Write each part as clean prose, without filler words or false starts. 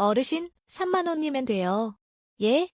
어르신, 3만 원이면 돼요. 예?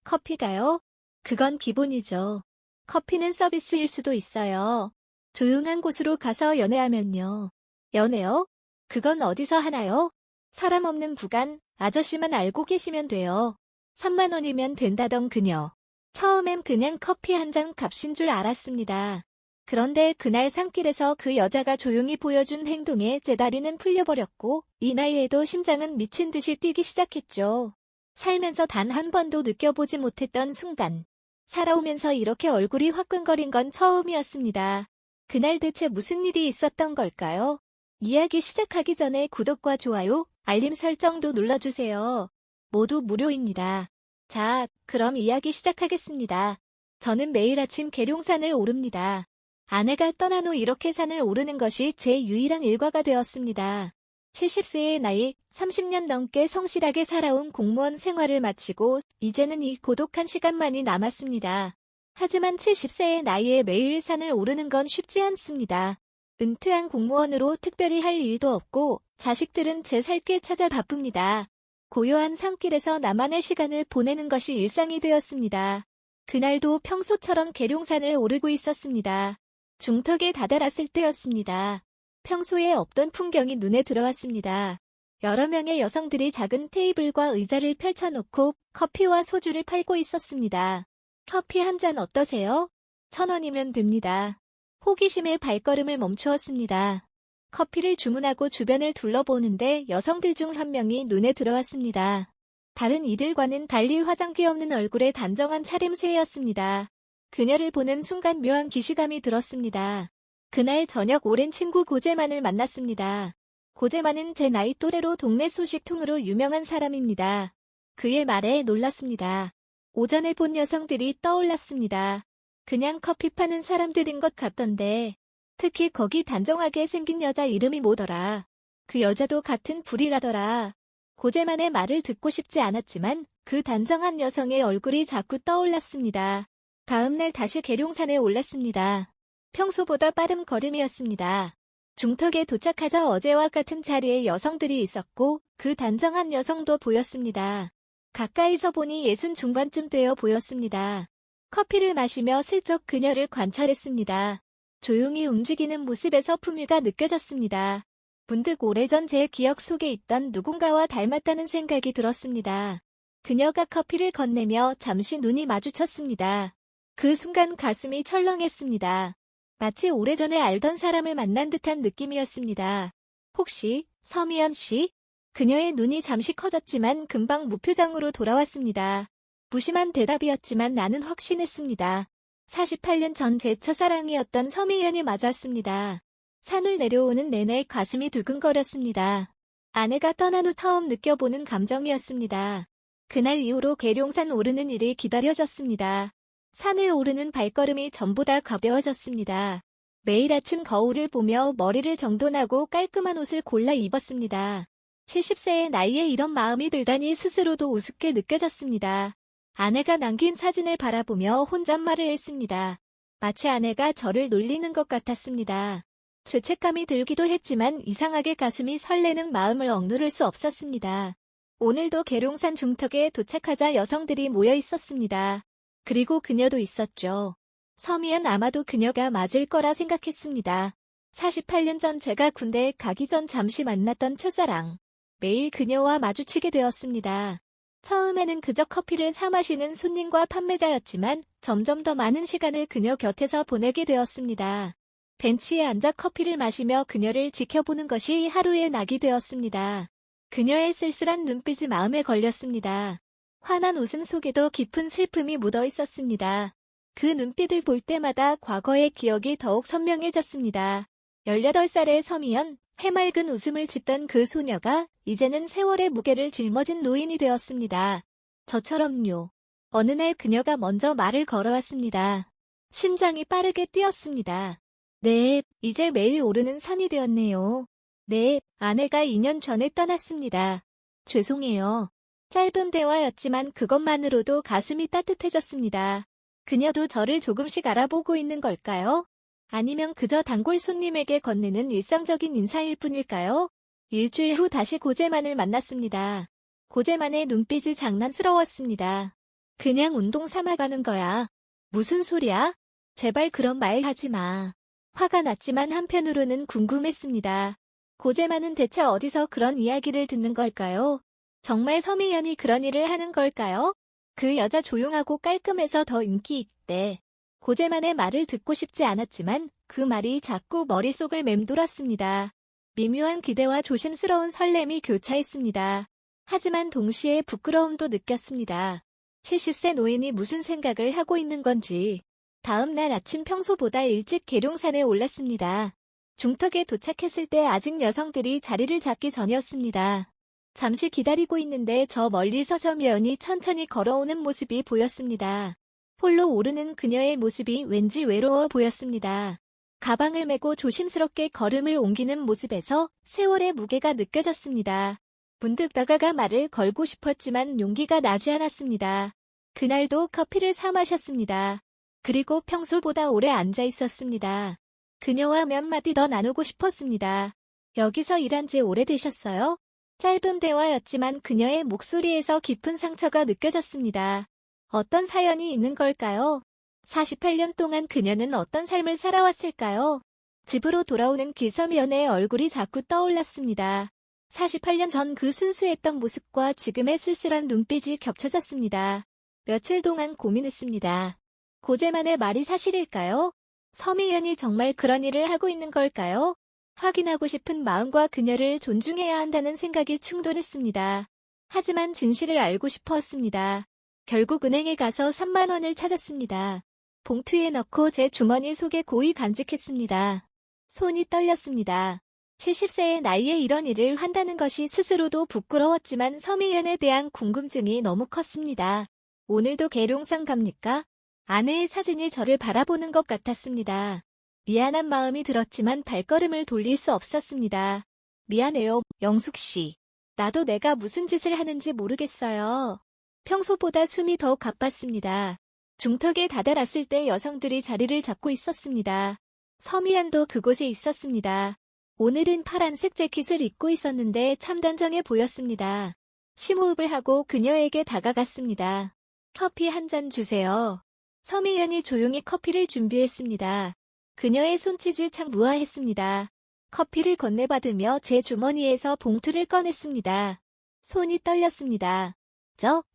커피가요? 그건 기본이죠. 커피는 서비스일 수도 있어요. 조용한 곳으로 가서 연애하면요. 연애요? 그건 어디서 하나요? 사람 없는 구간, 아저씨만 알고 계시면 돼요. 3만 원이면 된다던 그녀. 처음엔 그냥 커피 한 잔 값인 줄 알았습니다. 그런데 그날 산길에서 그 여자가 조용히 보여준 행동에 제 다리는 풀려버렸고 이 나이에도 심장은 미친 듯이 뛰기 시작했죠. 살면서 단 한 번도 느껴보지 못했던 순간. 살아오면서 이렇게 얼굴이 화끈거린 건 처음이었습니다. 그날 대체 무슨 일이 있었던 걸까요? 이야기 시작하기 전에 구독과 좋아요, 알림 설정도 눌러주세요. 모두 무료입니다. 자, 그럼 이야기 시작하겠습니다. 저는 매일 아침 계룡산을 오릅니다. 아내가 떠난 후 이렇게 산을 오르는 것이 제 유일한 일과가 되었습니다. 70세의 나이, 30년 넘게 성실하게 살아온 공무원 생활을 마치고 이제는 이 고독한 시간만이 남았습니다. 하지만 70세의 나이에 매일 산을 오르는 건 쉽지 않습니다. 은퇴한 공무원으로 특별히 할 일도 없고 자식들은 제 살길 찾아 바쁩니다. 고요한 산길에서 나만의 시간을 보내는 것이 일상이 되었습니다. 그날도 평소처럼 계룡산을 오르고 있었습니다. 중턱에 다다랐을 때였습니다. 평소에 없던 풍경이 눈에 들어왔습니다. 여러 명의 여성들이 작은 테이블과 의자를 펼쳐놓고 커피와 소주를 팔고 있었습니다. 커피 한 잔 어떠세요? 1,000원이면 됩니다. 호기심에 발걸음을 멈추었습니다. 커피를 주문하고 주변을 둘러보는데 여성들 중 한 명이 눈에 들어왔습니다. 다른 이들과는 달리 화장기 없는 얼굴에 단정한 차림새였습니다. 그녀를 보는 순간 묘한 기시감이 들었습니다. 그날 저녁 오랜 친구 고재만을 만났습니다. 고재만은 제 나이 또래로 동네 소식통으로 유명한 사람입니다. 그의 말에 놀랐습니다. 오전에 본 여성들이 떠올랐습니다. 그냥 커피 파는 사람들인 것 같던데. 특히 거기 단정하게 생긴 여자 이름이 뭐더라. 그 여자도 같은 부리라더라. 고재만의 말을 듣고 싶지 않았지만 그 단정한 여성의 얼굴이 자꾸 떠올랐습니다. 다음날 다시 계룡산에 올랐습니다. 평소보다 빠른 걸음이었습니다. 중턱에 도착하자 어제와 같은 자리에 여성들이 있었고 그 단정한 여성도 보였습니다. 가까이서 보니 60 중반쯤 되어 보였습니다. 커피를 마시며 슬쩍 그녀를 관찰했습니다. 조용히 움직이는 모습에서 품위가 느껴졌습니다. 문득 오래전 제 기억 속에 있던 누군가와 닮았다는 생각이 들었습니다. 그녀가 커피를 건네며 잠시 눈이 마주쳤습니다. 그 순간 가슴이 철렁했습니다. 마치 오래전에 알던 사람을 만난 듯한 느낌이었습니다. 혹시 서미연 씨? 그녀의 눈이 잠시 커졌지만 금방 무표정으로 돌아왔습니다. 무심한 대답이었지만 나는 확신했습니다. 48년 전 제 첫사랑이었던 서미연이 맞았습니다. 산을 내려오는 내내 가슴이 두근거렸습니다. 아내가 떠난 후 처음 느껴보는 감정이었습니다. 그날 이후로 계룡산 오르는 일이 기다려졌습니다. 산을 오르는 발걸음이 전보다 가벼워졌습니다. 매일 아침 거울을 보며 머리를 정돈하고 깔끔한 옷을 골라 입었습니다. 70세의 나이에 이런 마음이 들다니 스스로도 우습게 느껴졌습니다. 아내가 남긴 사진을 바라보며 혼잣말을 했습니다. 마치 아내가 저를 놀리는 것 같았습니다. 죄책감이 들기도 했지만 이상하게 가슴이 설레는 마음을 억누를 수 없었습니다. 오늘도 계룡산 중턱에 도착하자 여성들이 모여 있었습니다. 그리고 그녀도 있었죠. 서미연 아마도 그녀가 맞을 거라 생각했습니다. 48년 전 제가 군대에 가기 전 잠시 만났던 첫사랑. 매일 그녀와 마주치게 되었습니다. 처음에는 그저 커피를 사 마시는 손님과 판매자였지만 점점 더 많은 시간을 그녀 곁에서 보내게 되었습니다. 벤치에 앉아 커피를 마시며 그녀를 지켜보는 것이 하루의 낙이 되었습니다. 그녀의 쓸쓸한 눈빛이 마음에 걸렸습니다. 환한 웃음 속에도 깊은 슬픔이 묻어 있었습니다. 그 눈빛을 볼 때마다 과거의 기억이 더욱 선명해졌습니다. 18살의 서미연, 해맑은 웃음을 짓던 그 소녀가 이제는 세월의 무게를 짊어진 노인이 되었습니다. 저처럼요. 어느 날 그녀가 먼저 말을 걸어왔습니다. 심장이 빠르게 뛰었습니다. 네, 이제 매일 오르는 산이 되었네요. 네, 아내가 2년 전에 떠났습니다. 죄송해요. 짧은 대화였지만 그것만으로도 가슴이 따뜻해졌습니다. 그녀도 저를 조금씩 알아보고 있는 걸까요? 아니면 그저 단골 손님에게 건네는 일상적인 인사일 뿐일까요? 일주일 후 다시 고재만을 만났습니다. 고재만의 눈빛이 장난스러웠습니다. 그냥 운동 삼아 가는 거야. 무슨 소리야? 제발 그런 말 하지 마. 화가 났지만 한편으로는 궁금했습니다. 고재만은 대체 어디서 그런 이야기를 듣는 걸까요? 정말 서미연이 그런 일을 하는 걸까요? 그 여자 조용하고 깔끔해서 더 인기 있대. 고재만의 말을 듣고 싶지 않았지만 그 말이 자꾸 머릿속을 맴돌았습니다. 미묘한 기대와 조심스러운 설렘이 교차했습니다. 하지만 동시에 부끄러움도 느꼈습니다. 70세 노인이 무슨 생각을 하고 있는 건지. 다음 날 아침 평소보다 일찍 계룡산에 올랐습니다. 중턱에 도착했을 때 아직 여성들이 자리를 잡기 전이었습니다. 잠시 기다리고 있는데 저 멀리 서서미연이 천천히 걸어오는 모습이 보였습니다. 홀로 오르는 그녀의 모습이 왠지 외로워 보였습니다. 가방을 메고 조심스럽게 걸음을 옮기는 모습에서 세월의 무게가 느껴졌습니다. 문득 다가가 말을 걸고 싶었지만 용기가 나지 않았습니다. 그날도 커피를 사 마셨습니다. 그리고 평소보다 오래 앉아 있었습니다. 그녀와 몇 마디 더 나누고 싶었습니다. 여기서 일한 지 오래되셨어요? 짧은 대화였지만 그녀의 목소리에서 깊은 상처가 느껴졌습니다. 어떤 사연이 있는 걸까요? 48년 동안 그녀는 어떤 삶을 살아왔을까요? 집으로 돌아오는 길 서미연의 얼굴이 자꾸 떠올랐습니다. 48년 전 그 순수했던 모습과 지금의 쓸쓸한 눈빛이 겹쳐졌습니다. 며칠 동안 고민했습니다. 고재만의 말이 사실일까요? 서미연이 정말 그런 일을 하고 있는 걸까요? 확인하고 싶은 마음과 그녀를 존중해야 한다는 생각이 충돌했습니다. 하지만 진실을 알고 싶었습니다. 결국 은행에 가서 3만 원을 찾았습니다. 봉투에 넣고 제 주머니 속에 고이 간직했습니다. 손이 떨렸습니다. 70세의 나이에 이런 일을 한다는 것이 스스로도 부끄러웠지만 서미연에 대한 궁금증이 너무 컸습니다. 오늘도 계룡산 갑니까? 아내의 사진이 저를 바라보는 것 같았습니다. 미안한 마음이 들었지만 발걸음을 돌릴 수 없었습니다. 미안해요, 영숙 씨. 나도 내가 무슨 짓을 하는지 모르겠어요. 평소보다 숨이 더욱 가빴습니다. 중턱에 다다랐을 때 여성들이 자리를 잡고 있었습니다. 서미연도 그곳에 있었습니다. 오늘은 파란색 재킷을 입고 있었는데 참 단정해 보였습니다. 심호흡을 하고 그녀에게 다가갔습니다. 커피 한 잔 주세요. 서미연이 조용히 커피를 준비했습니다. 그녀의 손짓이 참 무아했습니다. 커피를 건네받으며 제 주머니에서 봉투를 꺼냈습니다. 손이 떨렸습니다.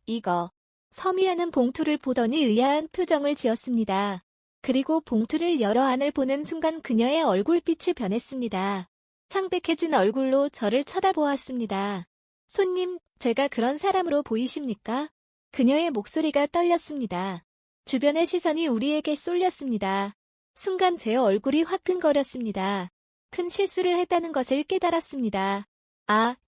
이거. 서미연은 봉투를 보더니 의아한 표정을 지었습니다. 그리고 봉투를 열어 안을 보는 순간 그녀의 얼굴빛이 변했습니다. 창백해진 얼굴로 저를 쳐다보았습니다. 손님, 제가 그런 사람으로 보이십니까? 그녀의 목소리가 떨렸습니다. 주변의 시선이 우리에게 쏠렸습니다. 순간 제 얼굴이 화끈거렸습니다. 큰 실수를 했다는 것을 깨달았습니다.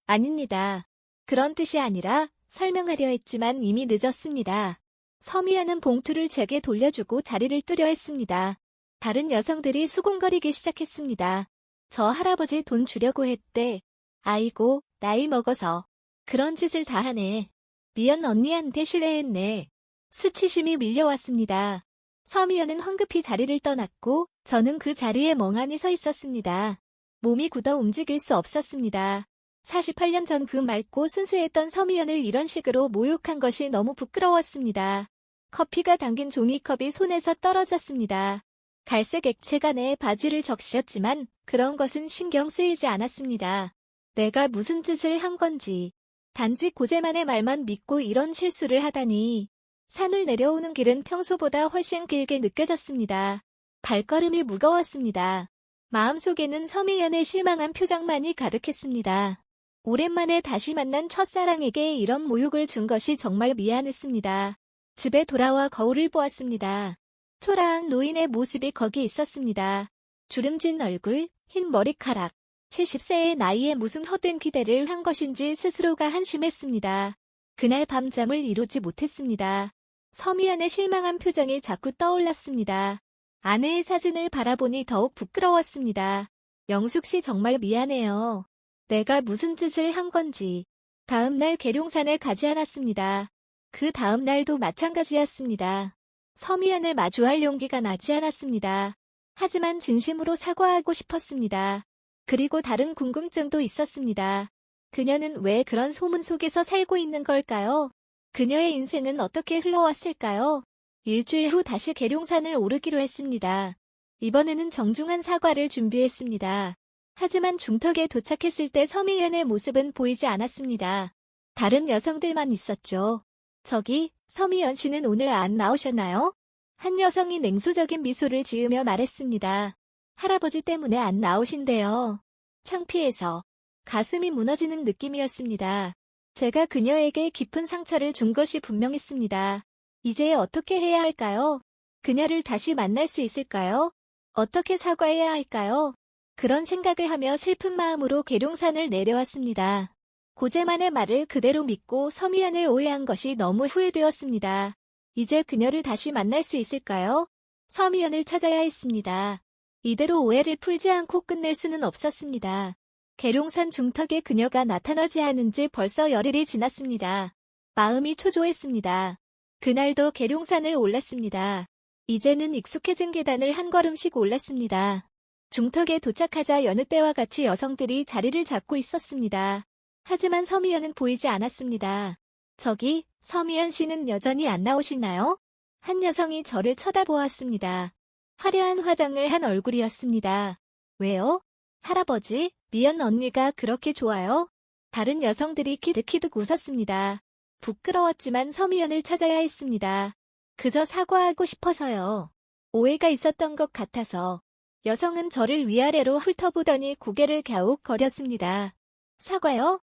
아닙니다. 그런 뜻이 아니라 설명하려 했지만 이미 늦었습니다. 서미연은 봉투를 제게 돌려주고 자리를 뜨려 했습니다. 다른 여성들이 수군거리기 시작했습니다. 저 할아버지 돈 주려고 했대. 아이고, 나이 먹어서. 그런 짓을 다 하네. 미연 언니한테 실례했네. 수치심이 밀려왔습니다. 서미연은 황급히 자리를 떠났고 저는 그 자리에 멍하니 서 있었습니다. 몸이 굳어 움직일 수 없었습니다. 48년 전 그 맑고 순수했던 서미연을 이런 식으로 모욕한 것이 너무 부끄러웠습니다. 커피가 담긴 종이컵이 손에서 떨어졌습니다. 갈색 액체가 내 바지를 적시었지만 그런 것은 신경 쓰이지 않았습니다. 내가 무슨 짓을 한 건지. 단지 고재만의 말만 믿고 이런 실수를 하다니. 산을 내려오는 길은 평소보다 훨씬 길게 느껴졌습니다. 발걸음이 무거웠습니다. 마음속에는 서미연의 실망한 표정만이 가득했습니다. 오랜만에 다시 만난 첫사랑에게 이런 모욕을 준 것이 정말 미안했습니다. 집에 돌아와 거울을 보았습니다. 초라한 노인의 모습이 거기 있었습니다. 주름진 얼굴, 흰 머리카락. 70세의 나이에 무슨 헛된 기대를 한 것인지 스스로가 한심했습니다. 그날 밤잠을 이루지 못했습니다. 서미연의 실망한 표정이 자꾸 떠올랐습니다. 아내의 사진을 바라보니 더욱 부끄러웠습니다. 영숙 씨 정말 미안해요. 내가 무슨 짓을 한 건지. 다음 날 계룡산에 가지 않았습니다. 그 다음 날도 마찬가지였습니다. 서미연을 마주할 용기가 나지 않았습니다. 하지만 진심으로 사과하고 싶었습니다. 그리고 다른 궁금증도 있었습니다. 그녀는 왜 그런 소문 속에서 살고 있는 걸까요? 그녀의 인생은 어떻게 흘러왔을까요? 일주일 후 다시 계룡산을 오르기로 했습니다. 이번에는 정중한 사과를 준비했습니다. 하지만 중턱에 도착했을 때 서미연의 모습은 보이지 않았습니다. 다른 여성들만 있었죠. 저기, 서미연 씨는 오늘 안 나오셨나요? 한 여성이 냉소적인 미소를 지으며 말했습니다. 할아버지 때문에 안 나오신대요. 창피해서 가슴이 무너지는 느낌이었습니다. 제가 그녀에게 깊은 상처를 준 것이 분명했습니다. 이제 어떻게 해야 할까요? 그녀를 다시 만날 수 있을까요? 어떻게 사과해야 할까요? 그런 생각을 하며 슬픈 마음으로 계룡산을 내려왔습니다. 고재만의 말을 그대로 믿고 서미연을 오해한 것이 너무 후회되었습니다. 이제 그녀를 다시 만날 수 있을까요? 서미연을 찾아야 했습니다. 이대로 오해를 풀지 않고 끝낼 수는 없었습니다. 계룡산 중턱에 그녀가 나타나지 않은 지 벌써 열흘이 지났습니다. 마음이 초조했습니다. 그날도 계룡산을 올랐습니다. 이제는 익숙해진 계단을 한 걸음씩 올랐습니다. 중턱에 도착하자 여느 때와 같이 여성들이 자리를 잡고 있었습니다. 하지만 서미연은 보이지 않았습니다. 저기, 서미연 씨는 여전히 안 나오시나요? 한 여성이 저를 쳐다보았습니다. 화려한 화장을 한 얼굴이었습니다. 왜요? 할아버지, 미연 언니가 그렇게 좋아요? 다른 여성들이 키득키득 웃었습니다. 부끄러웠지만 서미연을 찾아야 했습니다. 그저 사과하고 싶어서요. 오해가 있었던 것 같아서. 여성은 저를 위아래로 훑어보더니 고개를 갸웃거렸습니다. 사과요?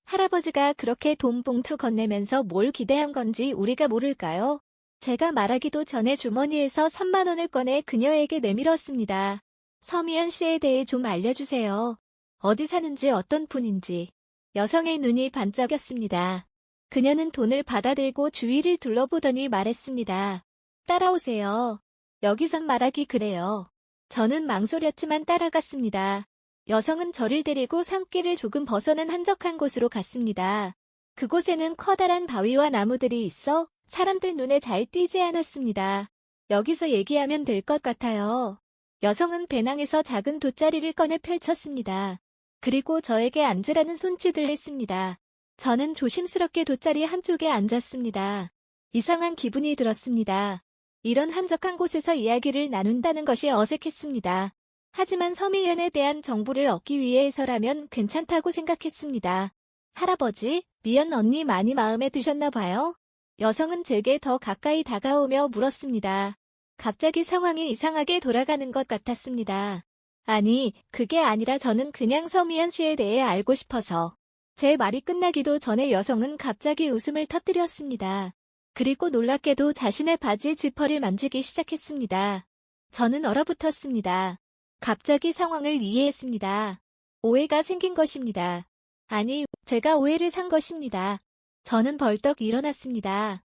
할아버지가 그렇게 돈 봉투 건네면서 뭘 기대한 건지 우리가 모를까요? 제가 말하기도 전에 주머니에서 3만 원을 꺼내 그녀에게 내밀었습니다. 서미연 씨에 대해 좀 알려주세요. 어디 사는지 어떤 분인지. 여성의 눈이 반짝였습니다. 그녀는 돈을 받아들고 주위를 둘러보더니 말했습니다. 따라오세요. 여기선 말하기 그래요. 저는 망설였지만 따라갔습니다. 여성은 저를 데리고 산길을 조금 벗어난 한적한 곳으로 갔습니다. 그곳에는 커다란 바위와 나무들이 있어 사람들 눈에 잘 띄지 않았습니다. 여기서 얘기하면 될 것 같아요. 여성은 배낭에서 작은 돗자리를 꺼내 펼쳤습니다. 그리고 저에게 앉으라는 손짓을 했습니다. 저는 조심스럽게 돗자리 한쪽에 앉았습니다. 이상한 기분이 들었습니다. 이런 한적한 곳에서 이야기를 나눈다는 것이 어색했습니다. 하지만 서미연에 대한 정보를 얻기 위해서라면 괜찮다고 생각했습니다. 할아버지, 미연 언니 많이 마음에 드셨나 봐요? 여성은 제게 더 가까이 다가오며 물었습니다. 갑자기 상황이 이상하게 돌아가는 것 같았습니다. 아니, 그게 아니라 저는 그냥 서미연 씨에 대해 알고 싶어서. 제 말이 끝나기도 전에 여성은 갑자기 웃음을 터뜨렸습니다. 그리고 놀랍게도 자신의 바지 지퍼를 만지기 시작했습니다. 저는 얼어붙었습니다. 갑자기 상황을 이해했습니다. 오해가 생긴 것입니다. 아니, 제가 오해를 산 것입니다. 저는 벌떡 일어났습니다.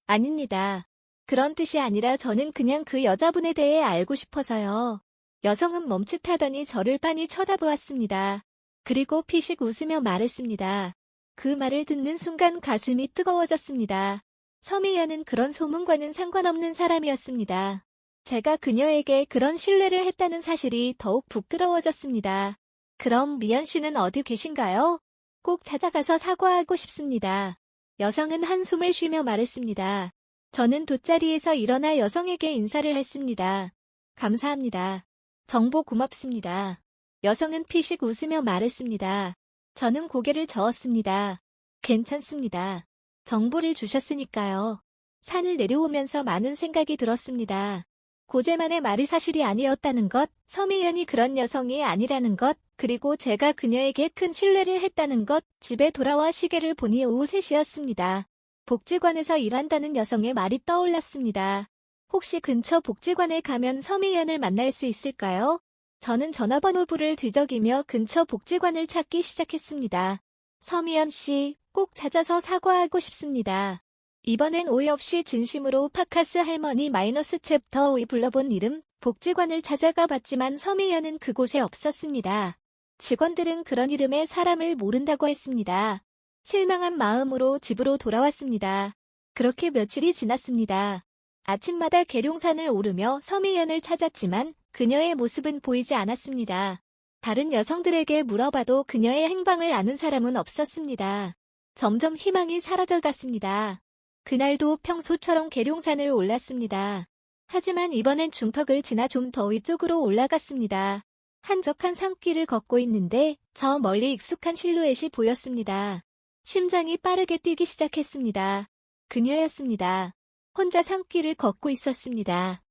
아닙니다. 그런 뜻이 아니라 저는 그냥 그 여자분에 대해 알고 싶어서요. 여성은 멈칫하더니 저를 빤히 쳐다보았습니다. 그리고 피식 웃으며 말했습니다. 그 말을 듣는 순간 가슴이 뜨거워졌습니다. 서미연은 그런 소문과는 상관없는 사람이었습니다. 제가 그녀에게 그런 신뢰를 했다는 사실이 더욱 부끄러워졌습니다. 그럼 미연 씨는 어디 계신가요? 꼭 찾아가서 사과하고 싶습니다. 여성은 한숨을 쉬며 말했습니다. 저는 돗자리에서 일어나 여성에게 인사를 했습니다. 감사합니다. 정보 고맙습니다. 여성은 피식 웃으며 말했습니다. 저는 고개를 저었습니다. 괜찮습니다. 정보를 주셨으니까요. 산을 내려오면서 많은 생각이 들었습니다. 고재만의 말이 사실이 아니었다는 것, 서미연이 그런 여성이 아니라는 것, 그리고 제가 그녀에게 큰 신뢰를 했다는 것, 집에 돌아와 시계를 보니 오후 3시였습니다. 복지관에서 일한다는 여성의 말이 떠올랐습니다. 혹시 근처 복지관에 가면 서미연을 만날 수 있을까요? 저는 전화번호부를 뒤적이며 근처 복지관을 찾기 시작했습니다. 서미연 씨, 꼭 찾아서 사과하고 싶습니다. 이번엔 오해 없이 진심으로 파카스 할머니 마이너스 챕터 5이 불러본 이름, 복지관을 찾아가 봤지만 서미연은 그곳에 없었습니다. 직원들은 그런 이름의 사람을 모른다고 했습니다. 실망한 마음으로 집으로 돌아왔습니다. 그렇게 며칠이 지났습니다. 아침마다 계룡산을 오르며 서미연을 찾았지만 그녀의 모습은 보이지 않았습니다. 다른 여성들에게 물어봐도 그녀의 행방을 아는 사람은 없었습니다. 점점 희망이 사라져갔습니다. 그날도 평소처럼 계룡산을 올랐습니다. 하지만 이번엔 중턱을 지나 좀 더 위쪽으로 올라갔습니다. 한적한 산길을 걷고 있는데 저 멀리 익숙한 실루엣이 보였습니다. 심장이 빠르게 뛰기 시작했습니다. 그녀였습니다. 혼자 산길을 걷고 있었습니다.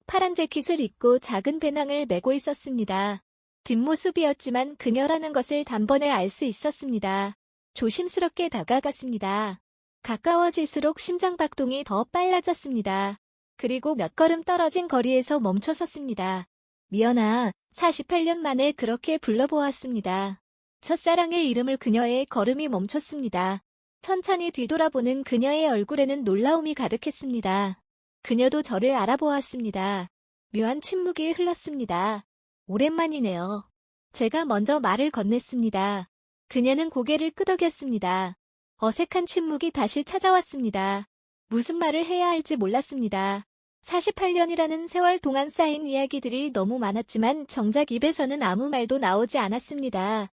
파란 재킷을 입고 작은 배낭을 메고 있었습니다. 뒷모습이었지만 그녀라는 것을 단번에 알 수 있었습니다. 조심스럽게 다가갔습니다. 가까워질수록 심장박동이 더 빨라졌습니다. 그리고 몇 걸음 떨어진 거리에서 멈춰섰습니다. 미연아, 48년 만에 그렇게 불러보았습니다. 첫사랑의 이름을 그녀의 걸음이 멈췄습니다. 천천히 뒤돌아보는 그녀의 얼굴에는 놀라움이 가득했습니다. 그녀도 저를 알아보았습니다. 묘한 침묵이 흘렀습니다. 오랜만이네요. 제가 먼저 말을 건넸습니다. 그녀는 고개를 끄덕였습니다. 어색한 침묵이 다시 찾아왔습니다. 무슨 말을 해야 할지 몰랐습니다. 48년이라는 세월 동안 쌓인 이야기들이 너무 많았지만 정작 입에서는 아무 말도 나오지 않았습니다.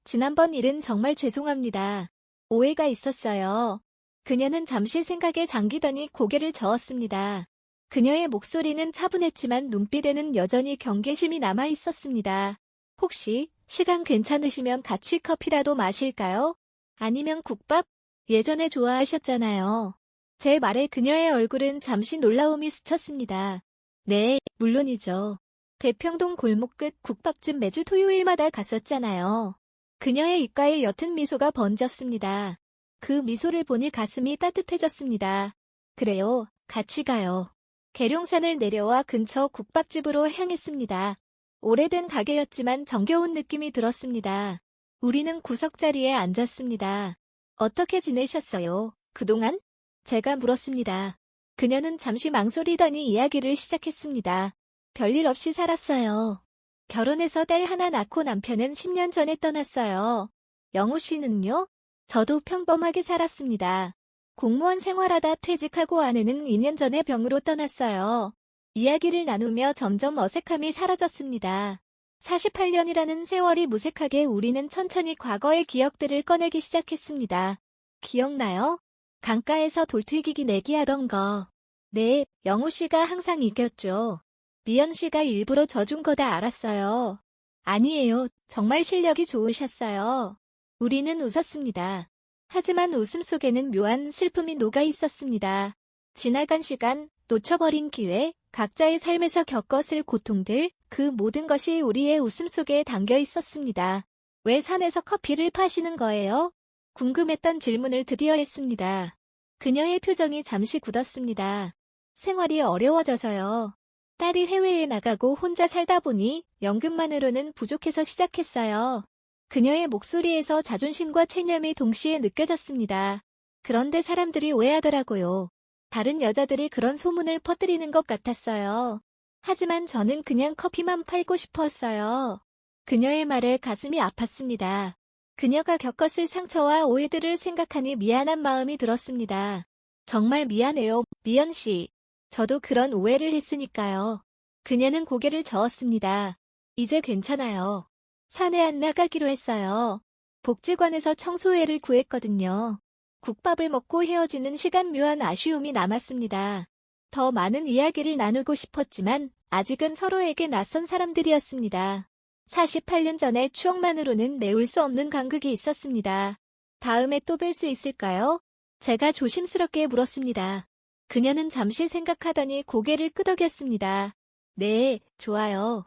지난번 일은 정말 죄송합니다. 오해가 있었어요. 그녀는 잠시 생각에 잠기더니 고개를 저었습니다. 그녀의 목소리는 차분했지만 눈빛에는 여전히 경계심이 남아 있었습니다. 혹시 시간 괜찮으시면 같이 커피라도 마실까요? 아니면 국밥? 예전에 좋아하셨잖아요. 제 말에 그녀의 얼굴은 잠시 놀라움이 스쳤습니다. 네, 물론이죠. 대평동 골목 끝 국밥집 매주 토요일마다 갔었잖아요. 그녀의 입가에 옅은 미소가 번졌습니다. 그 미소를 보니 가슴이 따뜻해졌습니다. 그래요, 같이 가요. 계룡산을 내려와 근처 국밥집으로 향했습니다. 오래된 가게였지만 정겨운 느낌이 들었습니다. 우리는 구석자리에 앉았습니다. 어떻게 지내셨어요, 그동안? 제가 물었습니다. 그녀는 잠시 망설이더니 이야기를 시작했습니다. 별일 없이 살았어요. 결혼해서 딸 하나 낳고 남편은 10년 전에 떠났어요. 영우 씨는요? 저도 평범하게 살았습니다. 공무원 생활하다 퇴직하고 아내는 2년 전에 병으로 떠났어요. 이야기를 나누며 점점 어색함이 사라졌습니다. 48년이라는 세월이 무색하게 우리는 천천히 과거의 기억들을 꺼내기 시작했습니다. 기억나요? 강가에서 돌튀기기 내기하던 거. 네, 영우 씨가 항상 이겼죠. 미연 씨가 일부러 져준 거다 알았어요. 아니에요. 정말 실력이 좋으셨어요. 우리는 웃었습니다. 하지만 웃음 속에는 묘한 슬픔이 녹아 있었습니다. 지나간 시간, 놓쳐버린 기회, 각자의 삶에서 겪었을 고통들, 그 모든 것이 우리의 웃음 속에 담겨 있었습니다. 왜 산에서 커피를 파시는 거예요? 궁금했던 질문을 드디어 했습니다. 그녀의 표정이 잠시 굳었습니다. 생활이 어려워져서요. 딸이 해외에 나가고 혼자 살다 보니 연금만으로는 부족해서 시작했어요. 그녀의 목소리에서 자존심과 체념이 동시에 느껴졌습니다. 그런데 사람들이 오해하더라고요. 다른 여자들이 그런 소문을 퍼뜨리는 것 같았어요. 하지만 저는 그냥 커피만 팔고 싶었어요. 그녀의 말에 가슴이 아팠습니다. 그녀가 겪었을 상처와 오해들을 생각하니 미안한 마음이 들었습니다. 정말 미안해요, 미연 씨. 저도 그런 오해를 했으니까요. 그녀는 고개를 저었습니다. 이제 괜찮아요. 산에 안 나가기로 했어요. 복지관에서 청소회를 구했거든요. 국밥을 먹고 헤어지는 시간 묘한 아쉬움이 남았습니다. 더 많은 이야기를 나누고 싶었지만 아직은 서로에게 낯선 사람들이었습니다. 48년 전의 추억만으로는 메울 수 없는 간극이 있었습니다. 다음에 또 뵐 수 있을까요? 제가 조심스럽게 물었습니다. 그녀는 잠시 생각하더니 고개를 끄덕였습니다. 네, 좋아요.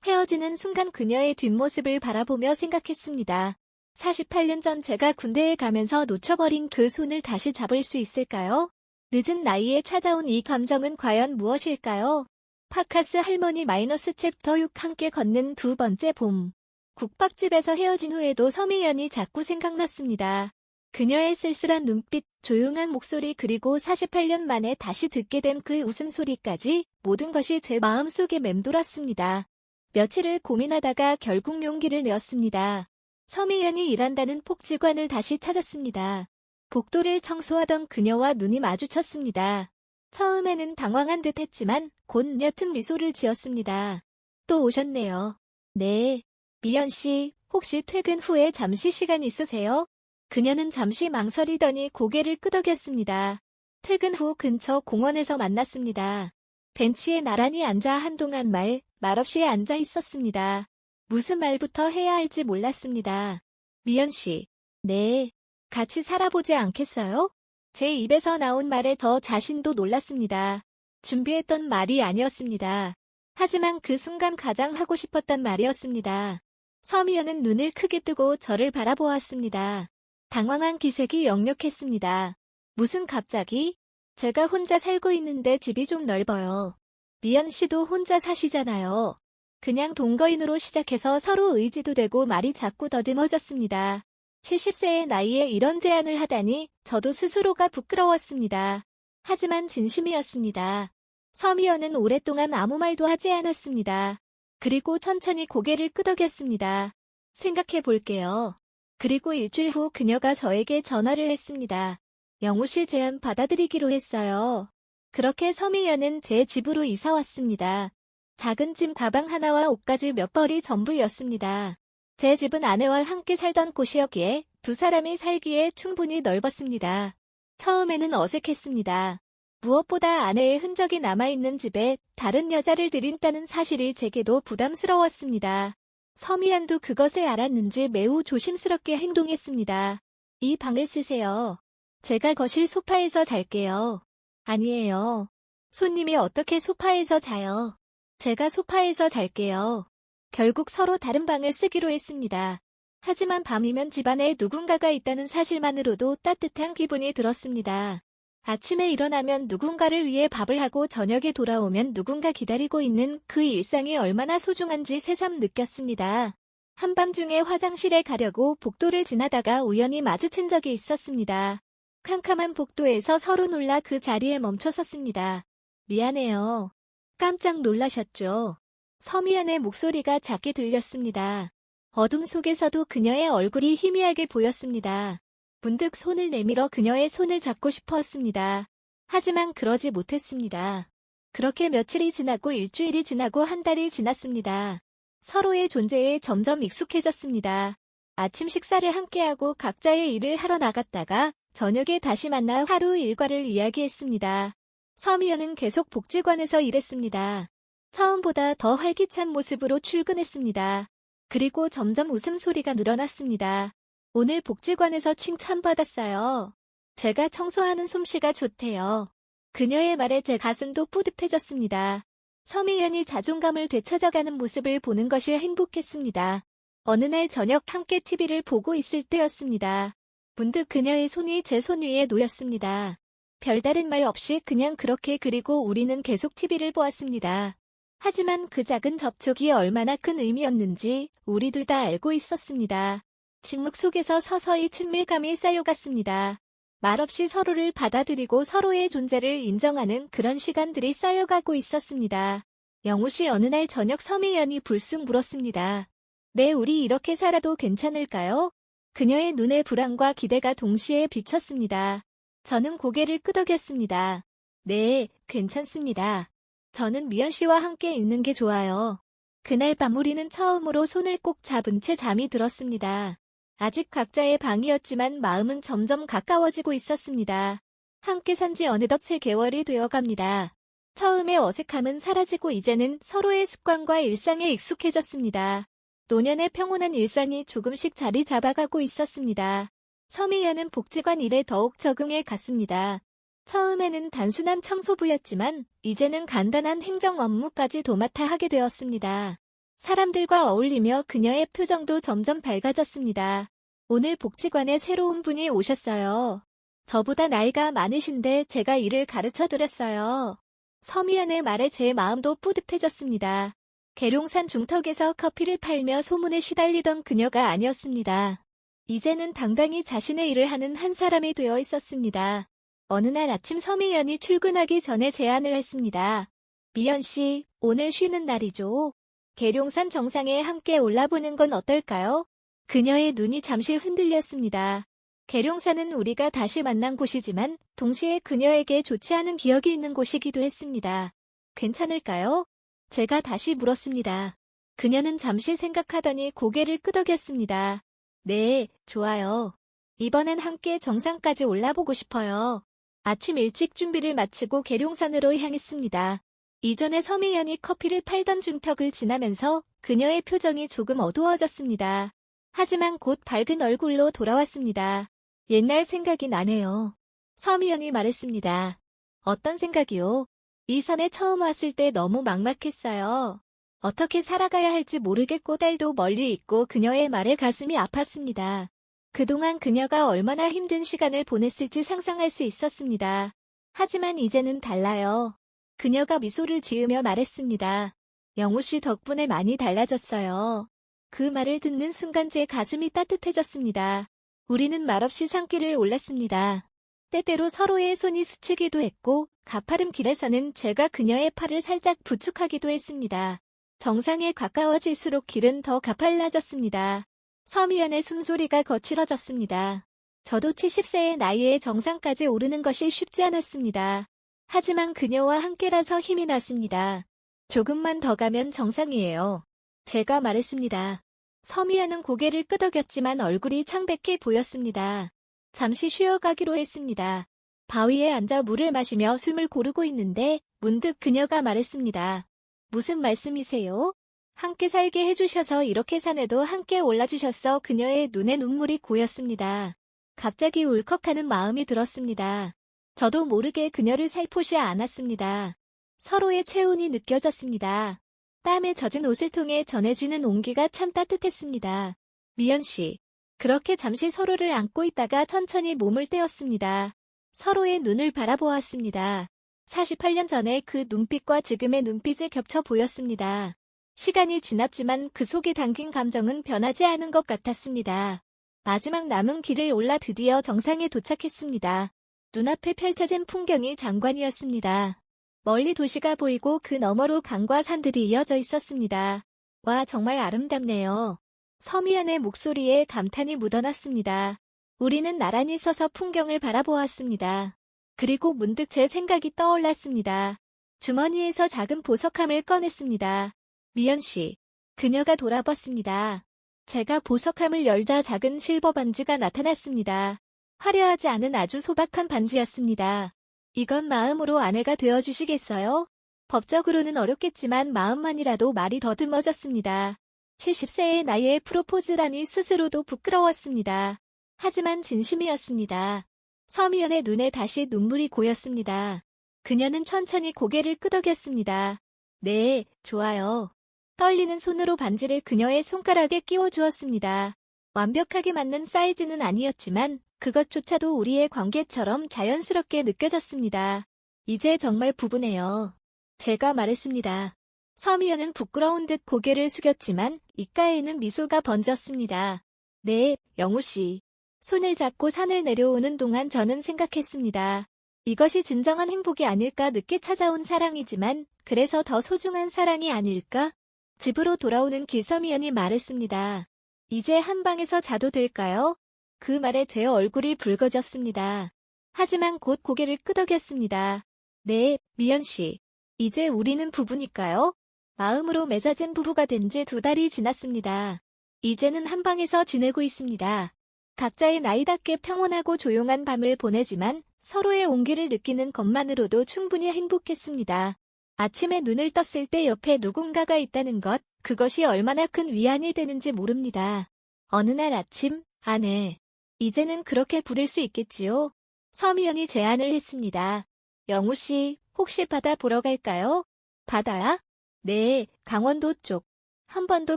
헤어지는 순간 그녀의 뒷모습을 바라보며 생각했습니다. 48년 전 제가 군대에 가면서 놓쳐버린 그 손을 다시 잡을 수 있을까요? 늦은 나이에 찾아온 이 감정은 과연 무엇일까요? 파카스 할머니 마이너스 챕터 6 함께 걷는 두 번째 봄. 국밥집에서 헤어진 후에도 서미연이 자꾸 생각났습니다. 그녀의 쓸쓸한 눈빛, 조용한 목소리 그리고 48년 만에 다시 듣게 된 그 웃음소리까지 모든 것이 제 마음속에 맴돌았습니다. 며칠을 고민하다가 결국 용기를 내었습니다. 서미연이 일한다는 복지관을 다시 찾았습니다. 복도를 청소하던 그녀와 눈이 마주쳤습니다. 처음에는 당황한 듯 했지만 곧 옅은 미소를 지었습니다. 또 오셨네요. 네. 미연 씨, 혹시 퇴근 후에 잠시 시간 있으세요? 그녀는 잠시 망설이더니 고개를 끄덕였습니다. 퇴근 후 근처 공원에서 만났습니다. 벤치에 나란히 앉아 한동안 말없이 앉아 있었습니다. 무슨 말부터 해야 할지 몰랐습니다. 미연 씨, 네, 같이 살아보지 않겠어요? 제 입에서 나온 말에 더 자신도 놀랐습니다. 준비했던 말이 아니었습니다. 하지만 그 순간 가장 하고 싶었던 말이었습니다. 서미연은 눈을 크게 뜨고 저를 바라보았습니다. 당황한 기색이 역력했습니다. 무슨 갑자기? 제가 혼자 살고 있는데 집이 좀 넓어요. 미연 씨도 혼자 사시잖아요. 그냥 동거인으로 시작해서 서로 의지도 되고 말이 자꾸 더듬어졌습니다. 70세의 나이에 이런 제안을 하다니 저도 스스로가 부끄러웠습니다. 하지만 진심이었습니다. 서미연은 오랫동안 아무 말도 하지 않았습니다. 그리고 천천히 고개를 끄덕였습니다. 생각해 볼게요. 그리고 일주일 후 그녀가 저에게 전화를 했습니다. 영우 씨 제안 받아들이기로 했어요. 그렇게 서미연은 제 집으로 이사 왔습니다. 작은 짐 가방 하나와 옷까지 몇 벌이 전부였습니다. 제 집은 아내와 함께 살던 곳이었기에 두 사람이 살기에 충분히 넓었습니다. 처음에는 어색했습니다. 무엇보다 아내의 흔적이 남아있는 집에 다른 여자를 들인다는 사실이 제게도 부담스러웠습니다. 서미연도 그것을 알았는지 매우 조심스럽게 행동했습니다. 이 방을 쓰세요. 제가 거실 소파에서 잘게요. 아니에요. 손님이 어떻게 소파에서 자요? 제가 소파에서 잘게요. 결국 서로 다른 방을 쓰기로 했습니다. 하지만 밤이면 집안에 누군가가 있다는 사실만으로도 따뜻한 기분이 들었습니다. 아침에 일어나면 누군가를 위해 밥을 하고 저녁에 돌아오면 누군가 기다리고 있는 그 일상이 얼마나 소중한지 새삼 느꼈습니다. 한밤중에 화장실에 가려고 복도를 지나다가 우연히 마주친 적이 있었습니다. 캄캄한 복도에서 서로 놀라 그 자리에 멈춰 섰습니다. 미안해요. 깜짝 놀라셨죠? 서미연의 목소리가 작게 들렸습니다. 어둠 속에서도 그녀의 얼굴이 희미하게 보였습니다. 문득 손을 내밀어 그녀의 손을 잡고 싶었습니다. 하지만 그러지 못했습니다. 그렇게 며칠이 지나고 일주일이 지나고 한 달이 지났습니다. 서로의 존재에 점점 익숙해졌습니다. 아침 식사를 함께하고 각자의 일을 하러 나갔다가 저녁에 다시 만나 하루 일과를 이야기했습니다. 서미연은 계속 복지관에서 일했습니다. 처음보다 더 활기찬 모습으로 출근했습니다. 그리고 점점 웃음소리가 늘어났습니다. 오늘 복지관에서 칭찬받았어요. 제가 청소하는 솜씨가 좋대요. 그녀의 말에 제 가슴도 뿌듯해졌습니다. 서미연이 자존감을 되찾아가는 모습을 보는 것이 행복했습니다. 어느 날 저녁 함께 TV를 보고 있을 때였습니다. 문득 그녀의 손이 제 손 위에 놓였습니다. 별다른 말 없이 그냥 그렇게 그리고 우리는 계속 TV를 보았습니다. 하지만 그 작은 접촉이 얼마나 큰 의미였는지 우리 둘 다 알고 있었습니다. 침묵 속에서 서서히 친밀감이 쌓여갔습니다. 말없이 서로를 받아들이고 서로의 존재를 인정하는 그런 시간들이 쌓여가고 있었습니다. 영우 씨 어느 날 저녁 서미연이 불쑥 물었습니다. 네, 우리 이렇게 살아도 괜찮을까요? 그녀의 눈에 불안과 기대가 동시에 비쳤습니다. 저는 고개를 끄덕였습니다. 네, 괜찮습니다. 저는 미연 씨와 함께 있는 게 좋아요. 그날 밤 우리는 처음으로 손을 꼭 잡은 채 잠이 들었습니다. 아직 각자의 방이었지만 마음은 점점 가까워지고 있었습니다. 함께 산 지 어느덧 3개월이 되어갑니다. 처음의 어색함은 사라지고 이제는 서로의 습관과 일상에 익숙해졌습니다. 노년의 평온한 일상이 조금씩 자리 잡아가고 있었습니다. 서미연은 복지관 일에 더욱 적응해 갔습니다. 처음에는 단순한 청소부였지만 이제는 간단한 행정 업무까지 도맡아 하게 되었습니다. 사람들과 어울리며 그녀의 표정도 점점 밝아졌습니다. 오늘 복지관에 새로운 분이 오셨어요. 저보다 나이가 많으신데 제가 일을 가르쳐드렸어요. 서미연의 말에 제 마음도 뿌듯해졌습니다. 계룡산 중턱에서 커피를 팔며 소문에 시달리던 그녀가 아니었습니다. 이제는 당당히 자신의 일을 하는 한 사람이 되어 있었습니다. 어느 날 아침 서미연이 출근하기 전에 제안을 했습니다. 미연 씨, 오늘 쉬는 날이죠. 계룡산 정상에 함께 올라보는 건 어떨까요? 그녀의 눈이 잠시 흔들렸습니다. 계룡산은 우리가 다시 만난 곳이지만 동시에 그녀에게 좋지 않은 기억이 있는 곳이기도 했습니다. 괜찮을까요? 제가 다시 물었습니다. 그녀는 잠시 생각하더니 고개를 끄덕였습니다. 네, 좋아요. 이번엔 함께 정상까지 올라보고 싶어요. 아침 일찍 준비를 마치고 계룡산으로 향했습니다. 이전에 서미연이 커피를 팔던 중턱을 지나면서 그녀의 표정이 조금 어두워졌습니다. 하지만 곧 밝은 얼굴로 돌아왔습니다. 옛날 생각이 나네요. 서미연이 말했습니다. 어떤 생각이요? 이 산에 처음 왔을 때 너무 막막했어요. 어떻게 살아가야 할지 모르겠고 딸도 멀리 있고 그녀의 말에 가슴이 아팠습니다. 그동안 그녀가 얼마나 힘든 시간을 보냈을지 상상할 수 있었습니다. 하지만 이제는 달라요. 그녀가 미소를 지으며 말했습니다. 영우 씨 덕분에 많이 달라졌어요. 그 말을 듣는 순간 제 가슴이 따뜻해졌습니다. 우리는 말없이 산길을 올랐습니다. 때때로 서로의 손이 스치기도 했고 가파른 길에서는 제가 그녀의 팔을 살짝 부축하기도 했습니다. 정상에 가까워질수록 길은 더 가팔라졌습니다. 서미연의 숨소리가 거칠어졌습니다. 저도 70세의 나이에 정상까지 오르는 것이 쉽지 않았습니다. 하지만 그녀와 함께라서 힘이 났습니다. 조금만 더 가면 정상이에요. 제가 말했습니다. 서미연은 고개를 끄덕였지만 얼굴이 창백해 보였습니다. 잠시 쉬어가기로 했습니다. 바위에 앉아 물을 마시며 숨을 고르고 있는데 문득 그녀가 말했습니다. 무슨 말씀이세요? 함께 살게 해주셔서 이렇게 산에도 함께 올라주셔서 그녀의 눈에 눈물이 고였습니다. 갑자기 울컥하는 마음이 들었습니다. 저도 모르게 그녀를 살포시 안았습니다. 서로의 체온이 느껴졌습니다. 땀에 젖은 옷을 통해 전해지는 온기가 참 따뜻했습니다. 미연 씨. 그렇게 잠시 서로를 안고 있다가 천천히 몸을 떼었습니다. 서로의 눈을 바라보았습니다. 48년 전에 그 눈빛과 지금의 눈빛이 겹쳐 보였습니다. 시간이 지났지만 그 속에 담긴 감정은 변하지 않은 것 같았습니다. 마지막 남은 길을 올라 드디어 정상에 도착했습니다. 눈앞에 펼쳐진 풍경이 장관이었습니다. 멀리 도시가 보이고 그 너머로 강과 산들이 이어져 있었습니다. 와, 정말 아름답네요. 서미연의 목소리에 감탄이 묻어났습니다. 우리는 나란히 서서 풍경을 바라보았습니다. 그리고 문득 제 생각이 떠올랐습니다. 주머니에서 작은 보석함을 꺼냈습니다. 미연 씨. 그녀가 돌아봤습니다. 제가 보석함을 열자 작은 실버 반지가 나타났습니다. 화려하지 않은 아주 소박한 반지였습니다. 이건 마음으로 아내가 되어주시겠어요? 법적으로는 어렵겠지만 마음만이라도 말이 더듬어졌습니다. 70세의 나이에 프로포즈라니 스스로도 부끄러웠습니다. 하지만 진심이었습니다. 서미연의 눈에 다시 눈물이 고였습니다. 그녀는 천천히 고개를 끄덕였습니다. 네, 좋아요. 떨리는 손으로 반지를 그녀의 손가락에 끼워주었습니다. 완벽하게 맞는 사이즈는 아니었지만 그것조차도 우리의 관계처럼 자연스럽게 느껴졌습니다. 이제 정말 부부네요. 제가 말했습니다. 서미연은 부끄러운 듯 고개를 숙였지만 입가에는 미소가 번졌습니다. 네, 영우 씨. 손을 잡고 산을 내려오는 동안 저는 생각했습니다. 이것이 진정한 행복이 아닐까. 늦게 찾아온 사랑이지만 그래서 더 소중한 사랑이 아닐까? 집으로 돌아오는 길 서미연이 말했습니다. 이제 한 방에서 자도 될까요? 그 말에 제 얼굴이 붉어졌습니다. 하지만 곧 고개를 끄덕였습니다. 네, 미연 씨. 이제 우리는 부부니까요. 마음으로 맺어진 부부가 된 지 2달이 지났습니다. 이제는 한 방에서 지내고 있습니다. 각자의 나이답게 평온하고 조용한 밤을 보내지만 서로의 온기를 느끼는 것만으로도 충분히 행복했습니다. 아침에 눈을 떴을 때 옆에 누군가가 있다는 것, 그것이 얼마나 큰 위안이 되는지 모릅니다. 어느 날 아침, 아내. 이제는 그렇게 부를 수 있겠지요? 서미연이 제안을 했습니다. 영우 씨, 혹시 바다 보러 갈까요? 바다야? 네, 강원도 쪽. 한 번도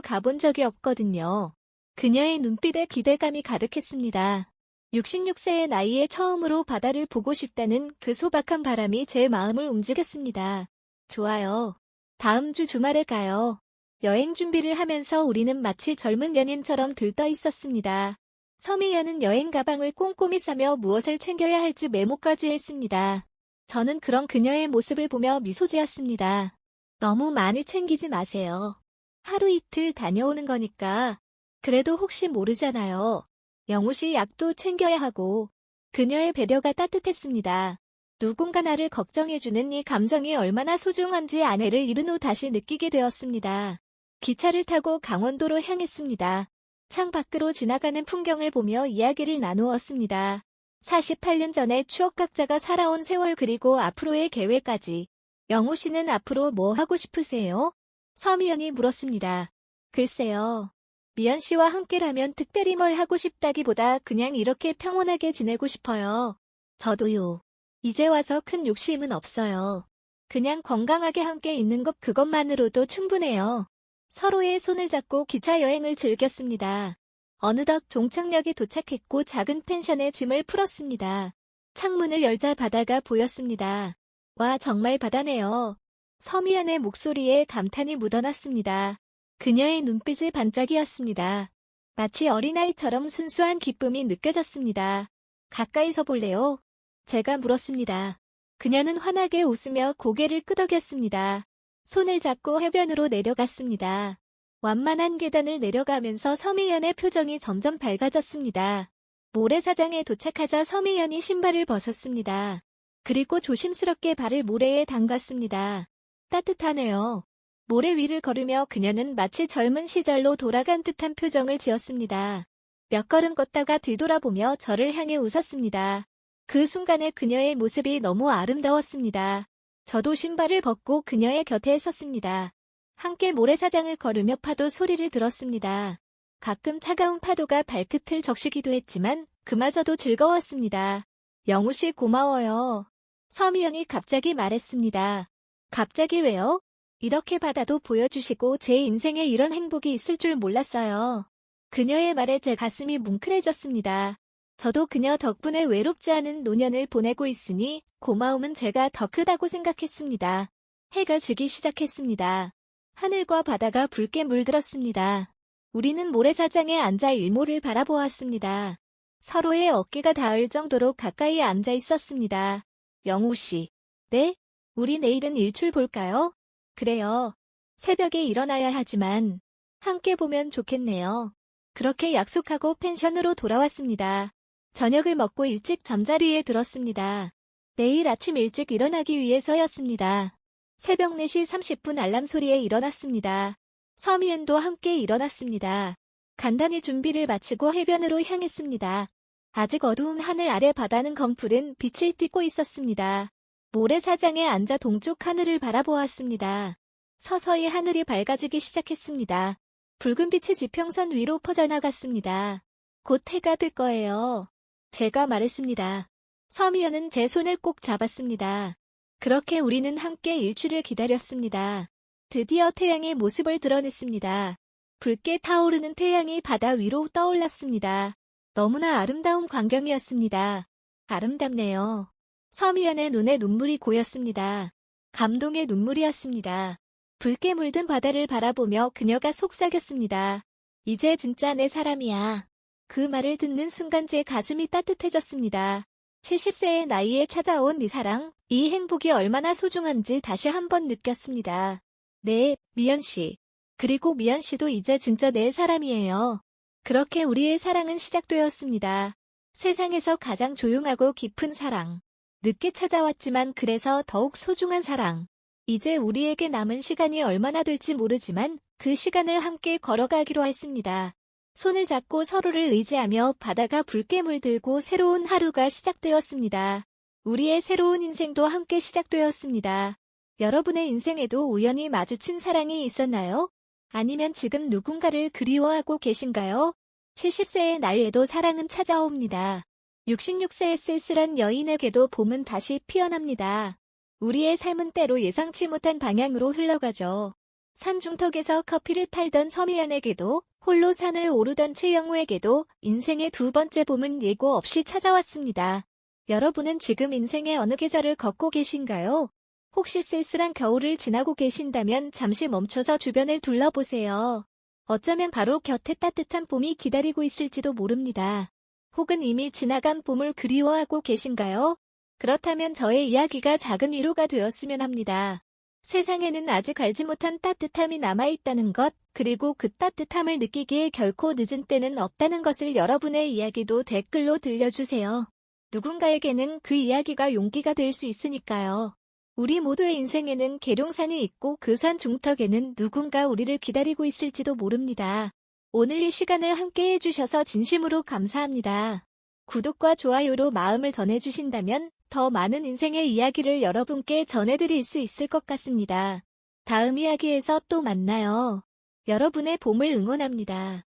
가본 적이 없거든요. 그녀의 눈빛에 기대감이 가득했습니다. 66세의 나이에 처음으로 바다를 보고 싶다는 그 소박한 바람이 제 마음을 움직였습니다. 좋아요. 다음 주 주말에 가요. 여행 준비를 하면서 우리는 마치 젊은 연인처럼 들떠 있었습니다. 서미연은 여행 가방을 꼼꼼히 싸며 무엇을 챙겨야 할지 메모까지 했습니다. 저는 그런 그녀의 모습을 보며 미소 지었습니다. 너무 많이 챙기지 마세요. 하루 이틀 다녀오는 거니까. 그래도 혹시 모르잖아요. 영우 씨 약도 챙겨야 하고. 그녀의 배려가 따뜻했습니다. 누군가 나를 걱정해주는 이 감정이 얼마나 소중한지 아내를 잃은 후 다시 느끼게 되었습니다. 기차를 타고 강원도로 향했습니다. 창 밖으로 지나가는 풍경을 보며 이야기를 나누었습니다. 48년 전의 추억, 각자가 살아온 세월, 그리고 앞으로의 계획까지. 영우 씨는 앞으로 뭐 하고 싶으세요? 서미연이 물었습니다. 글쎄요. 미연 씨와 함께라면 특별히 뭘 하고 싶다기보다 그냥 이렇게 평온하게 지내고 싶어요. 저도요. 이제 와서 큰 욕심은 없어요. 그냥 건강하게 함께 있는 것, 그것만으로도 충분해요. 서로의 손을 잡고 기차 여행을 즐겼습니다. 어느덧 종착역에 도착했고 작은 펜션에 짐을 풀었습니다. 창문을 열자 바다가 보였습니다. 와, 정말 바다네요. 서미연의 목소리에 감탄이 묻어났습니다. 그녀의 눈빛이 반짝이었습니다. 마치 어린아이처럼 순수한 기쁨이 느껴졌습니다. 가까이서 볼래요? 제가 물었습니다. 그녀는 환하게 웃으며 고개를 끄덕였습니다. 손을 잡고 해변으로 내려갔습니다. 완만한 계단을 내려가면서 서미연의 표정이 점점 밝아졌습니다. 모래사장에 도착하자 서미연이 신발을 벗었습니다. 그리고 조심스럽게 발을 모래에 담갔습니다. 따뜻하네요. 모래 위를 걸으며 그녀는 마치 젊은 시절로 돌아간 듯한 표정을 지었습니다. 몇 걸음 걷다가 뒤돌아보며 저를 향해 웃었습니다. 그 순간에 그녀의 모습이 너무 아름다웠습니다. 저도 신발을 벗고 그녀의 곁에 섰습니다. 함께 모래사장을 걸으며 파도 소리를 들었습니다. 가끔 차가운 파도가 발끝을 적시기도 했지만 그마저도 즐거웠습니다. 영우 씨 고마워요. 서미연이 갑자기 말했습니다. 갑자기 왜요? 이렇게 바다도 보여주시고 제 인생에 이런 행복이 있을 줄 몰랐어요. 그녀의 말에 제 가슴이 뭉클해졌습니다. 저도 그녀 덕분에 외롭지 않은 노년을 보내고 있으니 고마움은 제가 더 크다고 생각했습니다. 해가 지기 시작했습니다. 하늘과 바다가 붉게 물들었습니다. 우리는 모래사장에 앉아 일몰을 바라보았습니다. 서로의 어깨가 닿을 정도로 가까이 앉아 있었습니다. 영우 씨. 네? 우리 내일은 일출 볼까요? 그래요. 새벽에 일어나야 하지만 함께 보면 좋겠네요. 그렇게 약속하고 펜션으로 돌아왔습니다. 저녁을 먹고 일찍 잠자리에 들었습니다. 내일 아침 일찍 일어나기 위해서였습니다. 새벽 4시 30분 알람 소리에 일어났습니다. 서미연도 함께 일어났습니다. 간단히 준비를 마치고 해변으로 향했습니다. 아직 어두운 하늘 아래 바다는 검푸른 빛을 띠고 있었습니다. 모래사장에 앉아 동쪽 하늘을 바라보았습니다. 서서히 하늘이 밝아지기 시작했습니다. 붉은 빛이 지평선 위로 퍼져나갔습니다. 곧 해가 뜰 거예요. 제가 말했습니다. 서미연은 제 손을 꼭 잡았습니다. 그렇게 우리는 함께 일출을 기다렸습니다. 드디어 태양의 모습을 드러냈습니다. 붉게 타오르는 태양이 바다 위로 떠올랐습니다. 너무나 아름다운 광경이었습니다. 아름답네요. 서미연의 눈에 눈물이 고였습니다. 감동의 눈물이었습니다. 붉게 물든 바다를 바라보며 그녀가 속삭였습니다. 이제 진짜 내 사람이야. 그 말을 듣는 순간 제 가슴이 따뜻해졌습니다. 70세의 나이에 찾아온 이 사랑, 이 행복이 얼마나 소중한지 다시 한번 느꼈습니다. 네, 미연 씨. 그리고 미연 씨도 이제 진짜 내 사람이에요. 그렇게 우리의 사랑은 시작되었습니다. 세상에서 가장 조용하고 깊은 사랑. 늦게 찾아왔지만 그래서 더욱 소중한 사랑. 이제 우리에게 남은 시간이 얼마나 될지 모르지만 그 시간을 함께 걸어가기로 했습니다. 손을 잡고 서로를 의지하며 바다가 붉게 물들고 새로운 하루가 시작되었습니다. 우리의 새로운 인생도 함께 시작되었습니다. 여러분의 인생에도 우연히 마주친 사랑이 있었나요? 아니면 지금 누군가를 그리워하고 계신가요? 70세의 나이에도 사랑은 찾아옵니다. 66세의 쓸쓸한 여인에게도 봄은 다시 피어납니다. 우리의 삶은 때로 예상치 못한 방향으로 흘러가죠. 산중턱에서 커피를 팔던 서미연에게도, 홀로 산을 오르던 최영우에게도 인생의 두 번째 봄은 예고 없이 찾아왔습니다. 여러분은 지금 인생의 어느 계절을 걷고 계신가요? 혹시 쓸쓸한 겨울을 지나고 계신다면 잠시 멈춰서 주변을 둘러보세요. 어쩌면 바로 곁에 따뜻한 봄이 기다리고 있을지도 모릅니다. 혹은 이미 지나간 봄을 그리워하고 계신가요? 그렇다면 저의 이야기가 작은 위로가 되었으면 합니다. 세상에는 아직 알지 못한 따뜻함이 남아있다는 것, 그리고 그 따뜻함을 느끼기에 결코 늦은 때는 없다는 것을 여러분의 이야기도 댓글로 들려주세요. 누군가에게는 그 이야기가 용기가 될 수 있으니까요. 우리 모두의 인생에는 계룡산이 있고 그 산 중턱에는 누군가 우리를 기다리고 있을지도 모릅니다. 오늘 이 시간을 함께 해주셔서 진심으로 감사합니다. 구독과 좋아요로 마음을 전해주신다면 더 많은 인생의 이야기를 여러분께 전해드릴 수 있을 것 같습니다. 다음 이야기에서 또 만나요. 여러분의 봄을 응원합니다.